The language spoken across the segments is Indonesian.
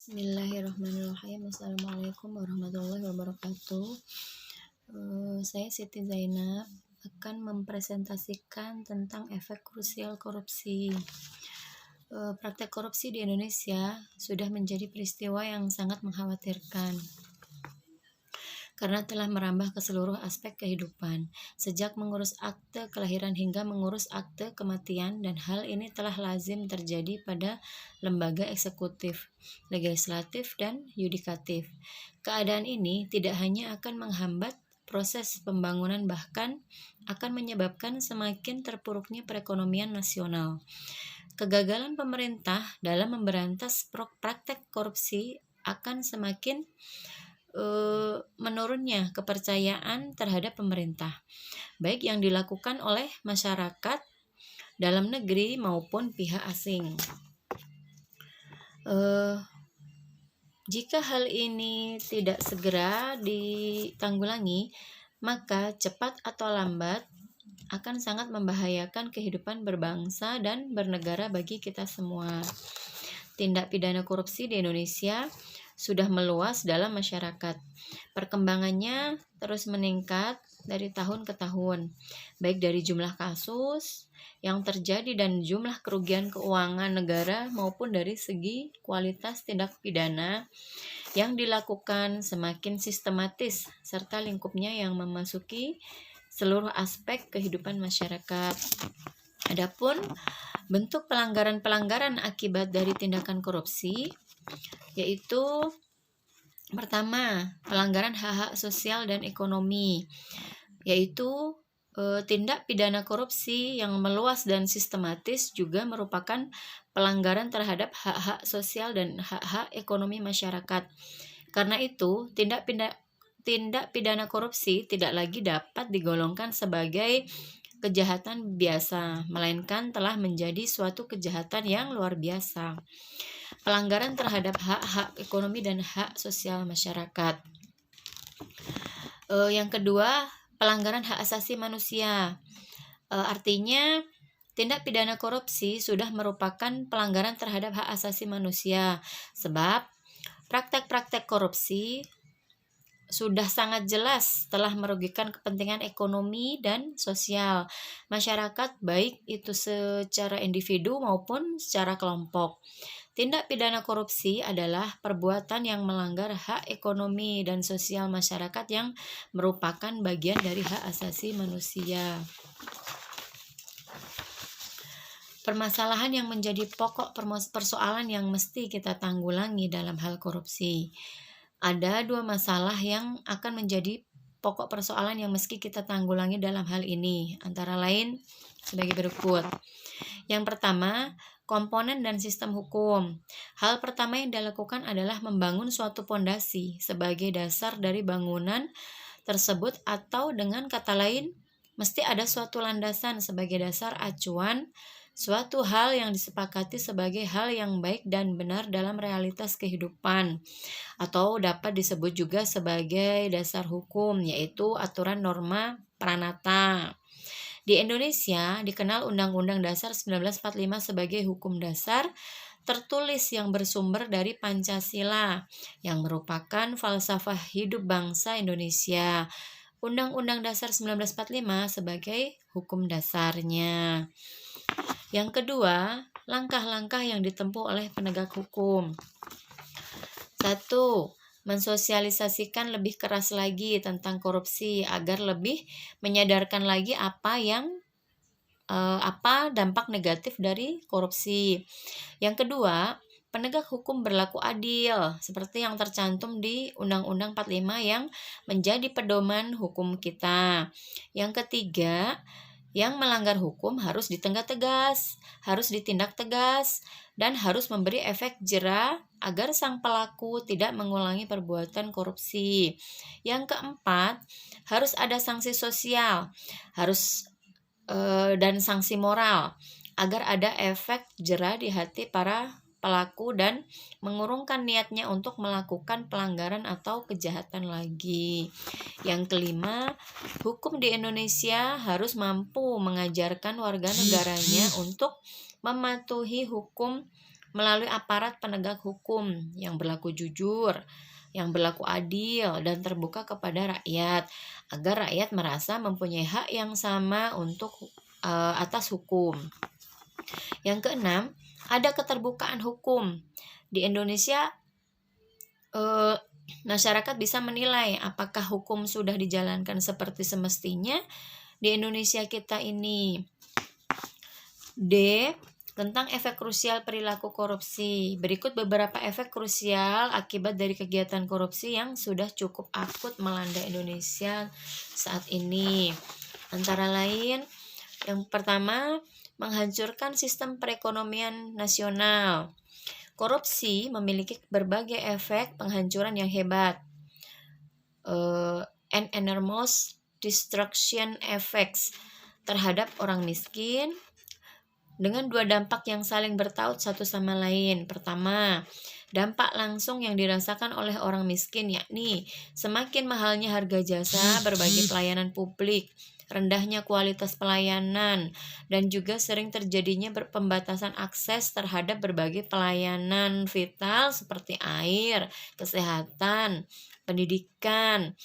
Bismillahirrahmanirrahim. Assalamualaikum warahmatullahi wabarakatuh. Saya Siti Zainab akan mempresentasikan tentang efek krusial korupsi. Praktek korupsi di Indonesia sudah menjadi peristiwa yang sangat mengkhawatirkan karena telah merambah ke seluruh aspek kehidupan, sejak mengurus akte kelahiran hingga mengurus akte kematian, dan hal ini telah lazim terjadi pada lembaga eksekutif, legislatif, dan yudikatif. Keadaan ini tidak hanya akan menghambat proses pembangunan, bahkan akan menyebabkan semakin terpuruknya perekonomian nasional. Kegagalan pemerintah dalam memberantas praktek korupsi akan semakin menurunnya kepercayaan terhadap pemerintah, baik yang dilakukan oleh masyarakat dalam negeri maupun pihak asing. Jika hal ini tidak segera ditanggulangi, maka cepat atau lambat akan sangat membahayakan kehidupan berbangsa dan bernegara bagi kita semua. Tindak pidana korupsi di Indonesia sudah meluas dalam masyarakat. Perkembangannya terus meningkat dari tahun ke tahun, baik dari jumlah kasus yang terjadi dan jumlah kerugian keuangan negara maupun dari segi kualitas tindak pidana yang dilakukan semakin sistematis serta lingkupnya yang memasuki seluruh aspek kehidupan masyarakat. Adapun bentuk pelanggaran-pelanggaran akibat dari tindakan korupsi yaitu pertama, pelanggaran hak-hak sosial dan ekonomi, yaitu tindak pidana korupsi yang meluas dan sistematis juga merupakan pelanggaran terhadap hak-hak sosial dan hak-hak ekonomi masyarakat. Karena itu, tindak pidana korupsi tidak lagi dapat digolongkan sebagai kejahatan biasa, melainkan telah menjadi suatu kejahatan yang luar biasa. Pelanggaran terhadap hak-hak ekonomi dan hak sosial masyarakat. Yang kedua, pelanggaran hak asasi manusia. Artinya, tindak pidana korupsi sudah merupakan pelanggaran terhadap hak asasi manusia, sebab praktek-praktek korupsi sudah sangat jelas telah merugikan kepentingan ekonomi dan sosial masyarakat, baik itu secara individu maupun secara kelompok. Tindak pidana korupsi adalah perbuatan yang melanggar hak ekonomi dan sosial masyarakat yang merupakan bagian dari hak asasi manusia. Permasalahan yang menjadi pokok persoalan yang mesti kita tanggulangi dalam hal korupsi. Ada dua masalah yang akan menjadi pokok persoalan yang mesti kita tanggulangi dalam hal ini, antara lain sebagai berikut. Yang pertama, komponen dan sistem hukum. Hal pertama yang dilakukan adalah membangun suatu pondasi sebagai dasar dari bangunan tersebut, atau dengan kata lain, mesti ada suatu landasan sebagai dasar acuan, suatu hal yang disepakati sebagai hal yang baik dan benar dalam realitas kehidupan, atau dapat disebut juga sebagai dasar hukum, yaitu aturan norma pranata. Di Indonesia dikenal Undang-Undang Dasar 1945 sebagai hukum dasar tertulis yang bersumber dari Pancasila, yang merupakan falsafah hidup bangsa Indonesia. Undang-Undang Dasar 1945 sebagai hukum dasarnya. Yang kedua, langkah-langkah yang ditempuh oleh penegak hukum. 1. Mensosialisasikan lebih keras lagi tentang korupsi agar lebih menyadarkan lagi apa dampak negatif dari korupsi. Yang kedua, penegak hukum berlaku adil seperti yang tercantum di Undang-Undang 45 yang menjadi pedoman hukum kita. Yang ketiga, yang melanggar hukum harus ditindak tegas, dan harus memberi efek jera agar sang pelaku tidak mengulangi perbuatan korupsi. Yang keempat, harus ada sanksi sosial, dan sanksi moral agar ada efek jera di hati para pelaku dan mengurungkan niatnya untuk melakukan pelanggaran atau kejahatan lagi. Yang kelima, hukum di Indonesia harus mampu mengajarkan warga negaranya untuk mematuhi hukum melalui aparat penegak hukum yang berlaku jujur, yang berlaku adil dan terbuka kepada rakyat, agar rakyat merasa mempunyai hak yang sama untuk atas hukum. Yang keenam, ada keterbukaan hukum. Di Indonesia, masyarakat bisa menilai apakah hukum sudah dijalankan seperti semestinya di Indonesia kita ini. D. Tentang efek krusial perilaku korupsi. Berikut beberapa efek krusial akibat dari kegiatan korupsi yang sudah cukup akut melanda Indonesia saat ini. Antara lain, yang pertama, menghancurkan sistem perekonomian nasional. Korupsi memiliki berbagai efek penghancuran yang hebat. An enormous destruction effects terhadap orang miskin, dengan dua dampak yang saling bertaut satu sama lain. Pertama, dampak langsung yang dirasakan oleh orang miskin, yakni semakin mahalnya harga jasa berbagai pelayanan publik, rendahnya kualitas pelayanan, dan juga sering terjadinya pembatasan akses terhadap berbagai pelayanan vital seperti air, kesehatan, pendidikan,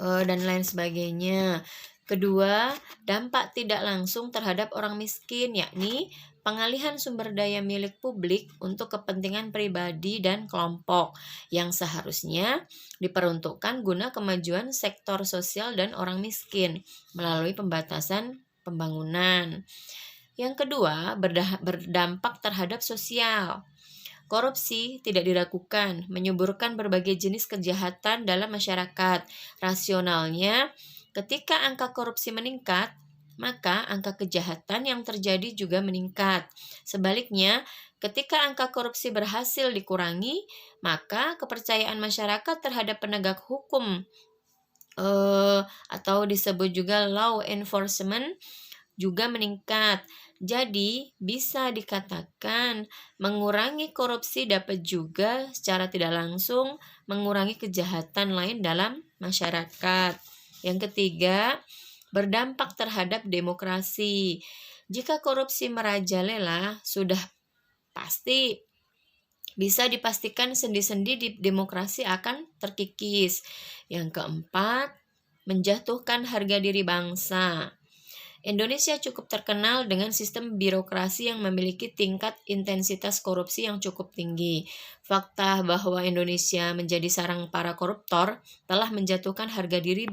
dan lain sebagainya. Kedua, dampak tidak langsung terhadap orang miskin, yakni pengalihan sumber daya milik publik untuk kepentingan pribadi dan kelompok yang seharusnya diperuntukkan guna kemajuan sektor sosial dan orang miskin melalui pembatasan pembangunan. Yang kedua, berdampak terhadap sosial. Korupsi tidak diragukan menyuburkan berbagai jenis kejahatan dalam masyarakat. Rasionalnya, ketika angka korupsi meningkat, maka angka kejahatan yang terjadi juga meningkat. Sebaliknya, ketika angka korupsi berhasil dikurangi, maka kepercayaan masyarakat terhadap penegak hukum atau disebut juga law enforcement juga meningkat. Jadi, bisa dikatakan mengurangi korupsi dapat juga secara tidak langsung mengurangi kejahatan lain dalam masyarakat. Yang ketiga, berdampak terhadap demokrasi. Jika korupsi merajalela, sudah pasti bisa dipastikan sendi-sendi di demokrasi akan terkikis. Yang keempat, menjatuhkan harga diri bangsa. Indonesia cukup terkenal dengan sistem birokrasi yang memiliki tingkat intensitas korupsi yang cukup tinggi. Fakta bahwa Indonesia menjadi sarang para koruptor telah menjatuhkan harga diri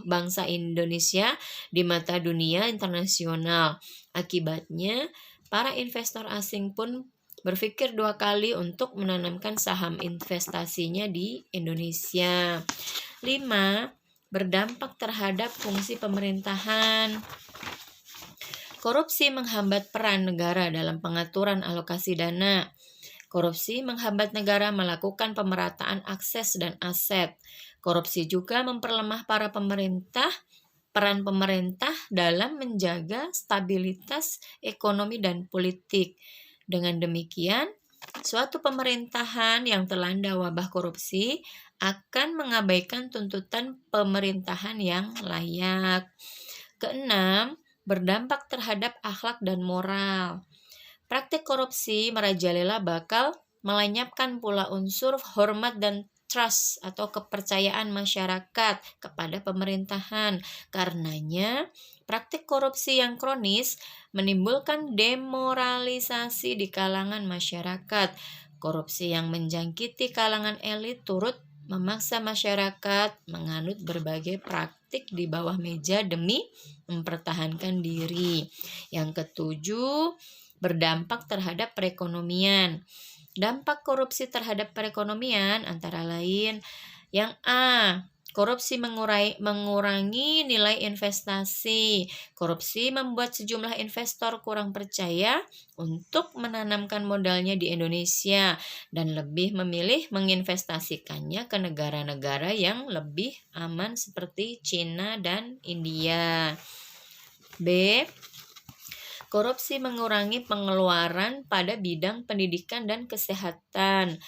bangsa Indonesia di mata dunia internasional. Akibatnya, para investor asing pun berpikir dua kali untuk menanamkan saham investasinya di Indonesia. 5. Berdampak terhadap fungsi pemerintahan. Korupsi menghambat peran negara dalam pengaturan alokasi dana. Korupsi menghambat negara melakukan pemerataan akses dan aset. Korupsi juga memperlemah peran pemerintah dalam menjaga stabilitas ekonomi dan politik. Dengan demikian, suatu pemerintahan yang terlanda wabah korupsi akan mengabaikan tuntutan pemerintahan yang layak. Keenam, berdampak terhadap akhlak dan moral. Praktik korupsi merajalela bakal melenyapkan pula unsur hormat dan trust atau kepercayaan masyarakat kepada pemerintahan. Karenanya, praktik korupsi yang kronis menimbulkan demoralisasi di kalangan masyarakat. Korupsi yang menjangkiti kalangan elit turut memaksa masyarakat menganut berbagai praktik di bawah meja demi mempertahankan diri. Yang ketujuh, berdampak terhadap perekonomian. Dampak korupsi terhadap perekonomian antara lain yang A. Korupsi mengurangi nilai investasi. Korupsi membuat sejumlah investor kurang percaya untuk menanamkan modalnya di Indonesia dan lebih memilih menginvestasikannya ke negara-negara yang lebih aman seperti Cina dan India. B. Korupsi mengurangi pengeluaran pada bidang pendidikan dan kesehatan.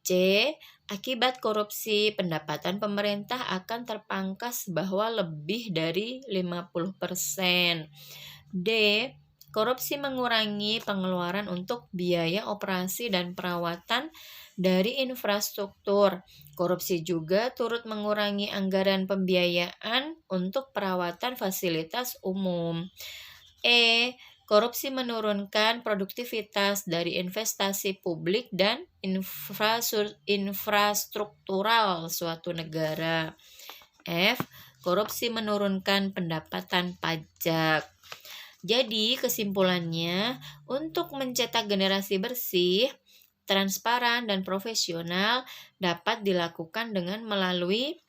C. Akibat korupsi, pendapatan pemerintah akan terpangkas bahwa lebih dari 50%. D. Korupsi mengurangi pengeluaran untuk biaya operasi dan perawatan dari infrastruktur. Korupsi juga turut mengurangi anggaran pembiayaan untuk perawatan fasilitas umum. Korupsi menurunkan produktivitas dari investasi publik dan infrastruktural suatu negara. Korupsi menurunkan pendapatan pajak. Jadi, kesimpulannya, untuk mencetak generasi bersih, transparan, dan profesional dapat dilakukan dengan melalui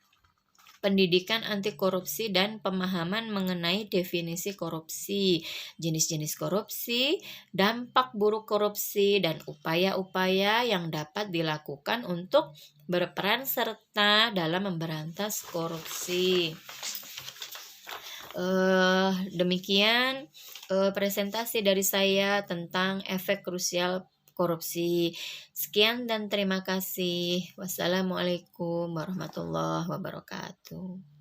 pendidikan anti korupsi dan pemahaman mengenai definisi korupsi, jenis-jenis korupsi, dampak buruk korupsi, dan upaya-upaya yang dapat dilakukan untuk berperan serta dalam memberantas korupsi. Demikian presentasi dari saya tentang efek krusial korupsi. Sekian dan terima kasih. Wassalamualaikum warahmatullahi wabarakatuh.